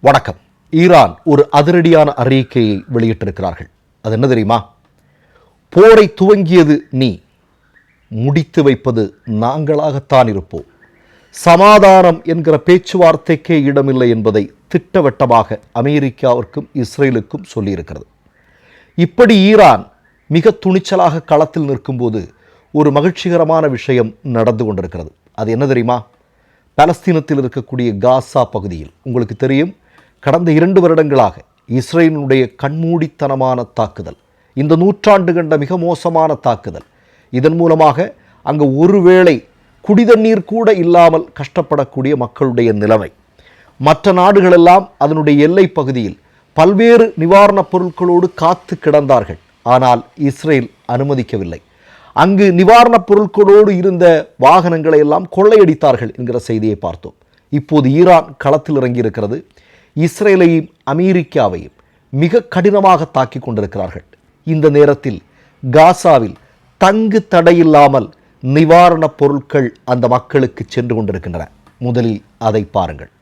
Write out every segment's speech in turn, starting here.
வணக்கம். ஈரான் ஒரு அதிரடியான அறிக்கையை வெளியிட்டிருக்கிறார்கள். அது என்ன தெரியுமா? போரை துவங்கியது நீ, முடித்து வைப்பது நாங்களாகத்தான் இருப்போம். சமாதானம் என்கிற பேச்சுவார்த்தைக்கே இடமில்லை என்பதை திட்டவட்டமாக அமெரிக்காவிற்கும் இஸ்ரேலுக்கும் சொல்லியிருக்கிறது. இப்படி ஈரான் மிக துணிச்சலாக களத்தில் நிற்கும்போது ஒரு மகிழ்ச்சிகரமான விஷயம் நடந்து கொண்டிருக்கிறது. அது என்ன தெரியுமா? பாலஸ்தீனத்தில் இருக்கக்கூடிய காசா பகுதியில் உங்களுக்கு தெரியும், கடந்த 2 வருடங்களாக இஸ்ரேலினுடைய கண்மூடித்தனமான தாக்குதல், இந்த நூற்றாண்டு கண்ட மிக மோசமான தாக்குதல். இதன் மூலமாக அங்கு ஒருவேளை குடிதண்ணீர் கூட இல்லாமல் கஷ்டப்படக்கூடிய மக்களுடைய நிலைமை. மற்ற நாடுகளெல்லாம் அதனுடைய எல்லை பகுதியில் பல்வேறு நிவாரணப் பொருட்களோடு காத்து கிடந்தார்கள். ஆனால் இஸ்ரேல் அனுமதிக்கவில்லை. அங்கு நிவாரணப் பொருட்களோடு இருந்த வாகனங்களை எல்லாம் கொள்ளையடித்தார்கள் என்கிற செய்தியை பார்த்தோம். இப்போது ஈரான் களத்தில் இறங்கியிருக்கிறது. இஸ்ரேலையும் அமெரிக்காவையும் மிக கடினமாக தாக்கிக் கொண்டிருக்கிறார்கள். இந்த நேரத்தில் காசாவில் தங்கு தடையில்லாமல் நிவாரணப் பொருட்கள் அந்த மக்களுக்கு சென்று கொண்டிருக்கின்றன. முதலில் அதை பாருங்கள்.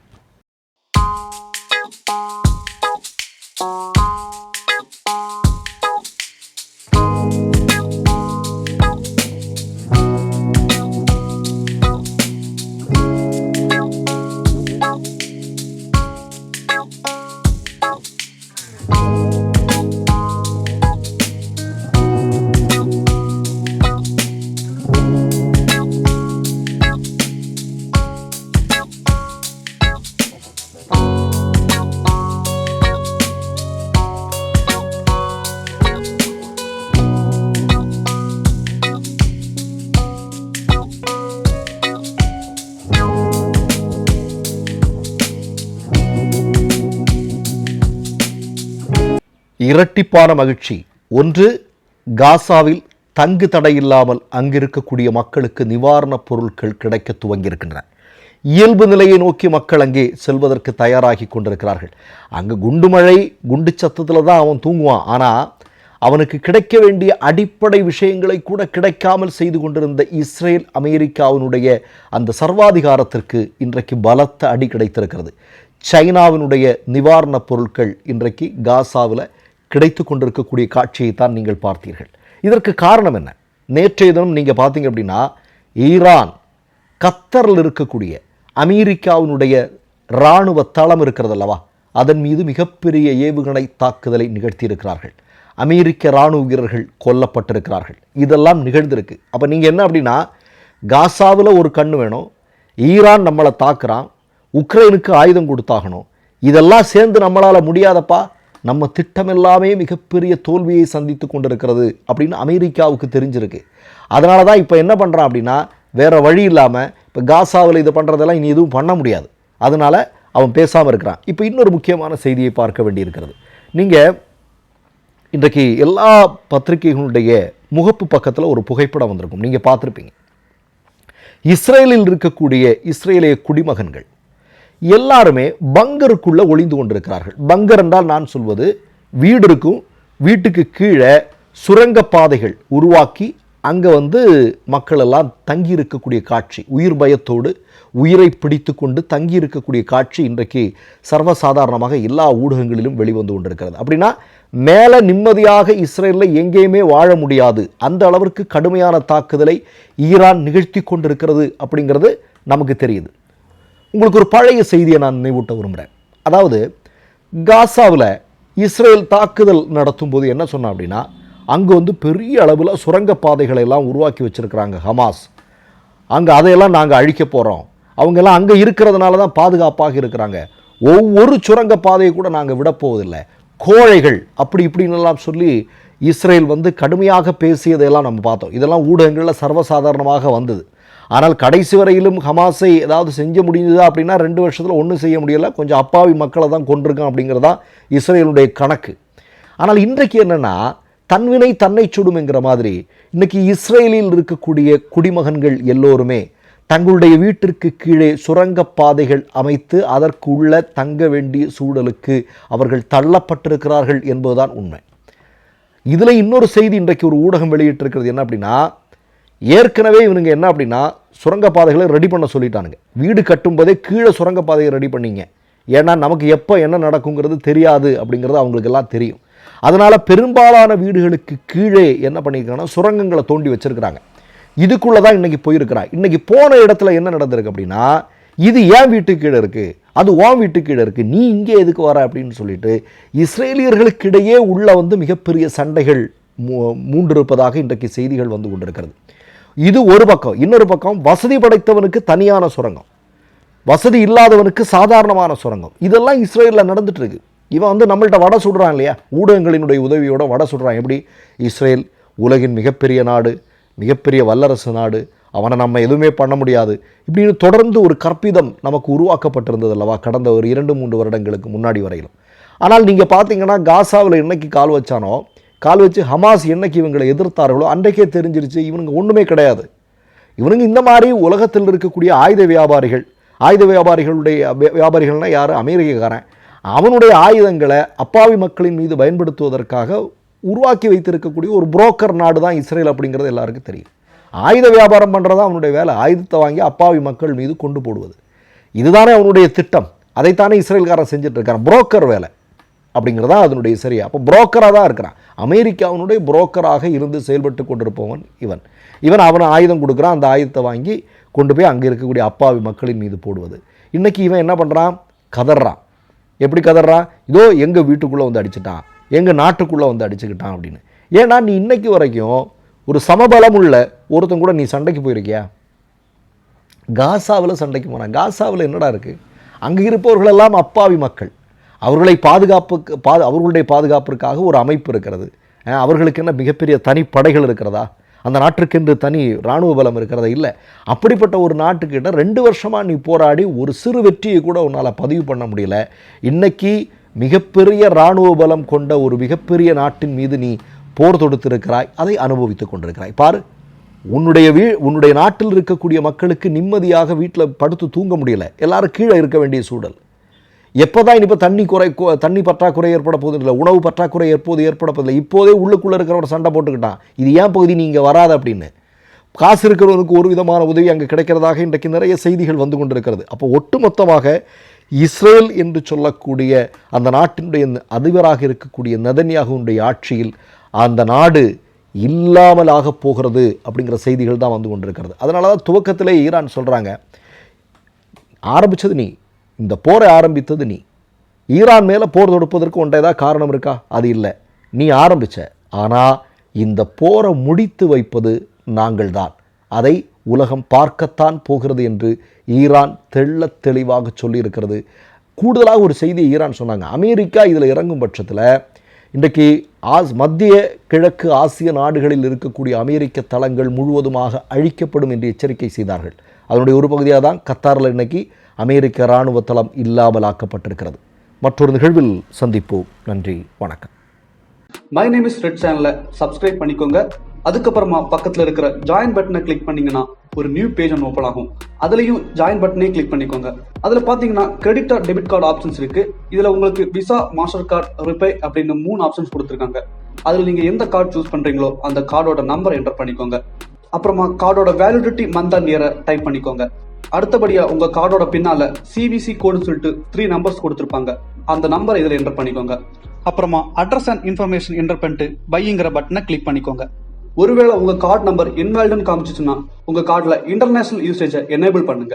இரட்டிப்பான மகிழ்ச்சி. ஒன்று, காசாவில் தங்கு தடையில்லாமல் அங்கிருக்கக்கூடிய மக்களுக்கு நிவாரணப் பொருட்கள் கிடைக்க துவங்கியிருக்கின்றன. இயல்பு நிலையை நோக்கி மக்கள் அங்கே செல்வதற்கு தயாராகி கொண்டிருக்கிறார்கள். அங்கு குண்டு மழை, குண்டு சத்தத்தில் தான் அவன் தூங்குவான். ஆனால் அவனுக்கு கிடைக்க வேண்டிய அடிப்படை விஷயங்களை கூட கிடைக்காமல் செய்து கொண்டிருந்த இஸ்ரேல் அமெரிக்காவினுடைய அந்த சர்வாதிகாரத்திற்கு இன்றைக்கு பலத்த அடி கிடைத்திருக்கிறது. சைனாவினுடைய நிவாரணப் பொருட்கள் இன்றைக்கு காசாவில் கிடைத்து கொண்டிருக்கக்கூடிய காட்சியை தான் நீங்கள் பார்த்தீர்கள். இதற்கு காரணம் என்ன? நேற்றைய தினம் நீங்கள் பார்த்தீங்க அப்படின்னா, ஈரான் கத்தரில் இருக்கக்கூடிய அமெரிக்காவினுடைய இராணுவ தளம் இருக்கிறது அல்லவா, அதன் மீது மிகப்பெரிய ஏவுகணை தாக்குதலை நிகழ்த்தியிருக்கிறார்கள். அமெரிக்க இராணுவ வீரர்கள் கொல்லப்பட்டிருக்கிறார்கள். இதெல்லாம் நிகழ்ந்திருக்கு. அப்போ நீங்கள் என்ன அப்படின்னா, காசாவில் ஒரு கண்ணு வேணும், ஈரான் நம்மளை தாக்குறான், உக்ரைனுக்கு ஆயுதம் கொடுத்தாகணும், இதெல்லாம் சேர்ந்து நம்மளால் முடியாதப்பா, நம்ம திட்டம் எல்லாமே மிகப்பெரிய தோல்வியை சந்தித்து கொண்டிருக்கிறது அப்படின்னு அமெரிக்காவுக்கு தெரிஞ்சிருக்கு. அதனால தான் இப்போ என்ன பண்ணுறான் அப்படின்னா, வேறு வழி இல்லாமல் இப்போ காசாவில் இது பண்ணுறதெல்லாம் இனி எதுவும் பண்ண முடியாது, அதனால் அவன் பேசாமல் இருக்கிறான். இப்போ இன்னொரு முக்கியமான செய்தியை பார்க்க வேண்டியிருக்கிறது. நீங்கள் இன்றைக்கு எல்லா பத்திரிகைகளுடைய முகப்பு பக்கத்தில் ஒரு புகைப்படம் வந்திருக்கும், நீங்கள் பார்த்துருப்பீங்க. இஸ்ரேலில் இருக்கக்கூடிய இஸ்ரேலிய குடிமகன்கள் எல்லாருமே பங்கருக்குள்ளே ஒளிந்து கொண்டிருக்கிறார்கள். பங்கர் என்றால் நான் சொல்வது, வீடு இருக்கும், வீட்டுக்கு கீழே சுரங்கப்பாதைகள் உருவாக்கி அங்கே மக்கள் எல்லாம் தங்கியிருக்கக்கூடிய காட்சி, உயிர் பயத்தோடு உயிரை பிடித்து கொண்டு தங்கியிருக்கக்கூடிய காட்சி இன்றைக்கு சர்வசாதாரணமாக எல்லா ஊடகங்களிலும் வெளிவந்து கொண்டிருக்கிறது. அப்படின்னா மேலே நிம்மதியாக இஸ்ரேலில் எங்கேயுமே வாழ முடியாது, அந்த அளவிற்கு கடுமையான தாக்குதலை ஈரான் நிகழ்த்தி கொண்டிருக்கிறது அப்படிங்கிறது நமக்கு தெரியுது. உங்களுக்கு ஒரு பழைய செய்தியை நான் நினைவூட்ட விரும்புகிறேன். அதாவது காசாவில் இஸ்ரேல் தாக்குதல் நடத்தும் போது என்ன சொன்ன அப்படின்னா, அங்கே பெரிய அளவில் சுரங்கப்பாதைகளை எல்லாம் உருவாக்கி வச்சுருக்கிறாங்க ஹமாஸ். அங்கே அதையெல்லாம் நாங்கள் அழிக்க போகிறோம், அவங்கெல்லாம் அங்கே இருக்கிறதுனால தான் பாதுகாப்பாக இருக்கிறாங்க, ஒவ்வொரு சுரங்கப்பாதையை கூட நாங்கள் விடப்போவதில்லை, கோழைகள் அப்படி இப்படின்னெல்லாம் சொல்லி இஸ்ரேல் கடுமையாக பேசியதையெல்லாம் நம்ம பார்த்தோம். இதெல்லாம் ஊடகங்களில் சர்வசாதாரணமாக வந்தது. ஆனால் கடைசி வரையிலும் ஹமாஸை ஏதாவது செஞ்ச முடிஞ்சதா அப்படின்னா 2 வருஷத்தில் ஒன்றும் செய்ய முடியலை, கொஞ்சம் அப்பாவி மக்களை தான் கொண்டிருக்கான் அப்படிங்கிறதான் இஸ்ரேலுடைய கணக்கு. ஆனால் இன்றைக்கு என்னென்னா, தன்வினை தன்னை சுடும் என்கிற மாதிரி இன்றைக்கி இஸ்ரேலில் இருக்கக்கூடிய குடிமகன்கள் எல்லோருமே தங்களுடைய வீட்டிற்கு கீழே சுரங்கப்பாதைகள் அமைத்து அதற்கு உள்ள தங்க வேண்டிய சூழலுக்கு அவர்கள் தள்ளப்பட்டிருக்கிறார்கள் என்பதுதான் உண்மை. இதில் இன்னொரு செய்தி இன்றைக்கு ஒரு ஊடகம் வெளியிட்டிருக்கிறது. என்ன அப்படின்னா, ஏற்கனவே இவனுங்க என்ன அப்படின்னா சுரங்கப்பாதைகளை ரெடி பண்ண சொல்லிட்டானுங்க. வீடு கட்டும்போதே கீழே சுரங்கப்பாதையை ரெடி பண்ணிங்க, ஏன்னா நமக்கு எப்போ என்ன நடக்குங்கிறது தெரியாது அப்படிங்கிறது அவங்களுக்கு எல்லாம் தெரியும். அதனால் பெரும்பாலான வீடுகளுக்கு கீழே என்ன பண்ணியிருக்காங்கன்னா சுரங்கங்களை தோண்டி வச்சிருக்கிறாங்க. இதுக்குள்ளே தான் இன்றைக்கி போயிருக்கிறான். இன்றைக்கி போன இடத்துல என்ன நடந்திருக்கு அப்படின்னா, இது ஏன் வீட்டுக்கு கீழே இருக்குது, அது உன் வீட்டுக்கு கீழே இருக்குது, நீ இங்கே எதுக்கு வர அப்படின்னு சொல்லிட்டு இஸ்ரேலியர்களுக்கிடையே உள்ள மிகப்பெரிய சண்டைகள் மூண்டிருப்பதாக இன்றைக்கு செய்திகள் வந்து கொண்டிருக்கிறது. இது ஒரு பக்கம். இன்னொரு பக்கம் வசதி படைத்தவனுக்கு தனியான சுரங்கம், வசதி இல்லாதவனுக்கு சாதாரணமான சுரங்கம், இதெல்லாம் இஸ்ரேலில் நடந்துட்டு இருக்கு. இவன் நம்மள்கிட்ட வடை சுடுறான் இல்லையா, ஊடகங்களினுடைய உதவியோட வடை சுடுறான். எப்படி? இஸ்ரேல் உலகின் மிகப்பெரிய நாடு, மிகப்பெரிய வல்லரசு நாடு, அவனை நம்ம எதுவுமே பண்ண முடியாது இப்படின்னு தொடர்ந்து ஒரு கற்பிதம் நமக்கு உருவாக்கப்பட்டிருந்தது அல்லவா கடந்த ஒரு 2-3 வருடங்களுக்கு முன்னாடி வரையிலும். ஆனால் நீங்கள் பார்த்தீங்கன்னா காசாவில் என்னைக்கு கால் வச்சானோ, கால் வச்சு ஹமாஸ் என்னைக்கு இவங்களை எதிர்த்தார்களோ அன்றைக்கே தெரிஞ்சிருச்சு இவனுங்க ஒன்றுமே கிடையாது. இவனுங்க இந்த மாதிரி உலகத்தில் இருக்கக்கூடிய ஆயுத வியாபாரிகளுடைய வியாபாரிகள்னால் யார்? அமெரிக்காரன். அவனுடைய ஆயுதங்களை அப்பாவி மக்களின் மீது பயன்படுத்துவதற்காக உருவாக்கி வைத்திருக்கக்கூடிய ஒரு புரோக்கர் நாடு தான் இஸ்ரேல் அப்படிங்கிறது எல்லாருக்கும் தெரியும். ஆயுத வியாபாரம் பண்ணுறதா அவனுடைய வேலை. ஆயுதத்தை வாங்கி அப்பாவி மக்கள் மீது கொண்டு போடுவது, இதுதானே அவனுடைய திட்டம். அதைத்தானே இஸ்ரேல்காரன் செஞ்சுட்டு இருக்கான். புரோக்கர் வேலை அப்படிங்கிறதா அதனுடைய சரியா. அப்போ புரோக்கராக தான் இருக்கிறான். அமெரிக்காவினுடைய புரோக்கராக இருந்து செயல்பட்டு கொண்டிருப்பவன் இவன் அவனை ஆயுதம் கொடுக்குறான். அந்த ஆயுதத்தை வாங்கி கொண்டு போய் அங்கே இருக்கக்கூடிய அப்பாவி மக்களின் மீது போடுவது. இன்றைக்கி இவன் என்ன பண்ணுறான்? கதறான். எப்படி கதறான்? இதோ எங்கள் வீட்டுக்குள்ளே வந்து அடிச்சுட்டான், எங்கள் நாட்டுக்குள்ளே வந்து அடிச்சுக்கிட்டான் அப்படின்னு. ஏன்னா நீ இன்னைக்கு வரைக்கும் ஒரு சமபலம் உள்ள ஒருத்தன் கூட நீ சண்டைக்கு போயிருக்கியா? காசாவில் சண்டைக்கு போனான். காசாவில் என்னடா இருக்குது? அங்கே இருப்பவர்களெல்லாம் அப்பாவி மக்கள். அவர்களுடைய பாதுகாப்பிற்காக ஒரு அமைப்பு இருக்கிறது. அவர்களுக்கு என்ன மிகப்பெரிய தனிப்படைகள் இருக்கிறதா? அந்த நாட்டுக்கென்று தனி இராணுவ பலம் இருக்கிறதா? இல்லை. அப்படிப்பட்ட ஒரு நாட்டுக்கிட்ட 2 வருஷமாக நீ போராடி ஒரு சிறு வெற்றியை கூட உன்னால் பதிவு பண்ண முடியல. இன்னைக்கு மிகப்பெரிய இராணுவ பலம் கொண்ட ஒரு மிகப்பெரிய நாட்டின் மீது நீ போர் தொடுத்திருக்கிறாய், அதை அனுபவித்துக் கொண்டிருக்கிறாய். பாரு, உன்னுடைய நாட்டில் இருக்கக்கூடிய மக்களுக்கு நிம்மதியாக வீட்டில் படுத்து தூங்க முடியல. எல்லாரும் கீழே இருக்க வேண்டிய சூழல். எப்போதான் இப்போ தண்ணி பற்றாக்குறை ஏற்பட போதில்லை, உணவு பற்றாக்குறை எப்போது ஏற்பட போதில்லை. இப்போதே உள்ளுக்குள்ளே இருக்கிறவன் சண்டை போட்டுக்கிட்டான், இது ஏன் பகுதி நீ இங்கே வராது அப்படின்னு. காசு இருக்கிறவனுக்கு ஒரு விதமான உதவி அங்கே கிடைக்கிறதாக இன்றைக்கு நிறைய செய்திகள் வந்து கொண்டிருக்கிறது. அப்போ ஒட்டுமொத்தமாக இஸ்ரேல் என்று சொல்லக்கூடிய அந்த நாட்டினுடைய அதிபராக இருக்கக்கூடிய நெதன்யாகுவினுடைய ஆட்சியில் அந்த நாடு இல்லாமலாக போகிறது அப்படிங்கிற செய்திகள் தான் வந்து கொண்டிருக்கிறது. அதனால தான் துவக்கத்திலே ஈரான் சொல்கிறாங்க, ஆரம்பித்தது நீ, இந்த போரை ஆரம்பித்தது நீ, ஈரான் மேலே போர் தொடுப்பதற்கு ஒன்றை ஏதாவது காரணம் இருக்கா? அது இல்லை, நீ ஆரம்பித்த. ஆனால் இந்த போரை முடித்து வைப்பது நாங்கள் தான், அதை உலகம் பார்க்கத்தான் போகிறது என்று ஈரான் தெள்ளத் தெளிவாக சொல்லியிருக்கிறது. கூடுதலாக ஒரு செய்தியை ஈரான் சொன்னாங்க. அமெரிக்கா இதில் இறங்கும் பட்சத்தில் இன்றைக்கு மத்திய கிழக்கு ஆசிய நாடுகளில் இருக்கக்கூடிய அமெரிக்க தளங்கள் முழுவதுமாக அழிக்கப்படும் என்று எச்சரிக்கை செய்தார்கள். அதனுடைய ஒரு பகுதியாக தான் கத்தாரில் இன்னைக்கு அமெரிக்க இராணுவ தளம் இல்லாமலாக்கப்பட்டிருக்கிறது. மற்றொரு நிகழ்வில் சந்திப்போம். நன்றி, வணக்கம். மை நேம் இஸ் ரெட் சேனலை சப்ஸ்கிரைப் பண்ணிக்கோங்க. அதுக்கப்புறமா பக்கத்தில் இருக்கிற ஜாயின் பட்டனை கிளிக் பண்ணீங்கன்னா ஒரு நியூ பேஜ் ஒன்று ஓப்பன் ஆகும். அதுலேயும் ஜாயின் பட்டனே கிளிக் பண்ணிக்கோங்க. அதில் பார்த்தீங்கன்னா credit R debit card options இருக்கு. இதில் உங்களுக்கு விசா, மாஸ்டர் கார்டு, ரிப்பே அப்படின்னு 3 ஆப்ஷன்ஸ் கொடுத்துருக்காங்க. அதில் நீங்கள் எந்த கார்டு சூஸ் பண்ணுறீங்களோ அந்த கார்டோட நம்பர் என்டர் பண்ணிக்கோங்க. அப்புறமா கார்டோட வேலிடிட்டி மந்த் அண்ட் இயரை டைப் பண்ணிக்கோங்க. அடுத்தபடியா உங்க கார்டோட பின்னால சிவிசி கோடுன்னு சொல்லிட்டு 3 நம்பர்ஸ் கொடுத்துருப்பாங்க. அந்த நம்பரை இதில் என்டர் பண்ணிக்கோங்க. அப்புறமா அட்ரஸ் அண்ட் இன்ஃபர்மேஷன் என்டர் பண்ணிட்டு பைங்கிற பட்டனை கிளிக் பண்ணிக்கோங்க. ஒருவேளை உங்க கார்டு நம்பர் இன்வாலிட்னு காமிச்சிச்சுன்னா உங்க கார்டுல இன்டர்நேஷனல் யூசேஜை எனேபிள் பண்ணுங்க.